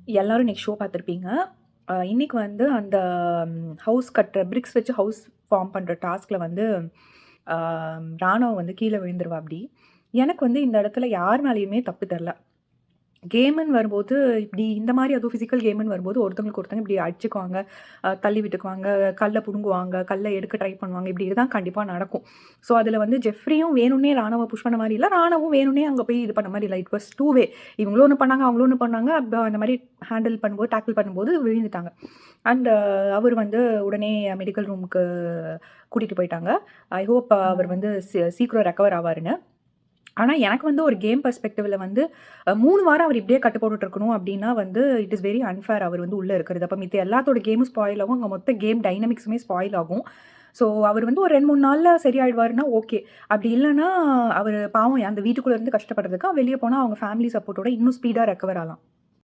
எல்லாரும் இன்னைக்கு ஷோ பார்த்துருப்பீங்க. இன்னைக்கு வந்து அந்த ஹவுஸ் கட்டுற பிரிக்ஸ் வச்சு ஹவுஸ் ஃபார்ம் பண்ற டாஸ்க்ல வந்து அ ராணுவ வந்து கீழ விழுந்துருவாப்படி. எனக்கு வந்து இந்த இடத்துல யார் மேலயுமே தப்பு தெரியல. கேமுன்னு வரும்போது இப்படி இந்த மாரி அதுவும் ஃபிசிக்கல் கேமுன்னு வரும்போது ஒருத்தவங்களுக்கு ஒருத்தங்க இப்படி அடிச்சுக்குவாங்க, தள்ளி விட்டுக்குவாங்க, கல்ல புடுங்குவாங்க, கல்ல எடுக்க ட்ரை பண்ணுவாங்க. இப்படி தான் கண்டிப்பா நடக்கும். ஸோ அதில வந்து ஜெஃப்ரியும் வேணும்னே ராணவ புஷ் பண்ண மாரி இல்ல. ராணவும் வேணும்னே அங்க போய் இது பண்ண மாரி இல்ல. இட் வாஸ் 2 வே. இவங்களும் ஒண்ணு பண்ணாங்க, அவங்களும் ஒண்ணு பண்ணாங்க. அப்ப அந்த மாரி ஹேண்டில் பண்ணும்போது, டேக்கிள் பண்ணும்போது விழுந்துட்டாங்க. அண்ட் அவரு வந்து உடனே மெடிக்கல் ரூமுக்கு கூட்டிட்டு போயிட்டாங்க. ஐ ஹோப் அவர் வந்து சீக்கிரம் ரெக்கவர் ஆவாருன்னு. ஆனா, எனக்கு வந்து ஒரு கேம் பெர்ஸ்பெக்டிவ்ல வந்து 3 வாரம் அவர் இப்படியே கட்டு போட்டுட்டு இருக்கணும் அப்படின்னா வந்து இட் இஸ் வெரி அன்ஃபேர் அவர் வந்து உள்ள இருக்கிறது. அப்ப மித்த எல்லாத்தோட கேமும் ஸ்பாயில் ஆகும். அங்க மொத்த கேம் டைனமிக்ஸுமே ஸ்பாயில் ஆகும். ஸோ, அவர் வந்து ஒரு 2, 3 நாள்ல சரியாயிடுவாருன்னா ஓகே. அப்படி இல்லன்னா, அவரு பாவம் அந்த வீட்டுக்குள்ள இருந்து கஷ்டப்படுறதுக்கு வெளிய போனா அவங்க ஃபேமிலி சப்போர்ட்டோட இன்னும் ஸ்பீடா ரெக்கவர் ஆகலாம்.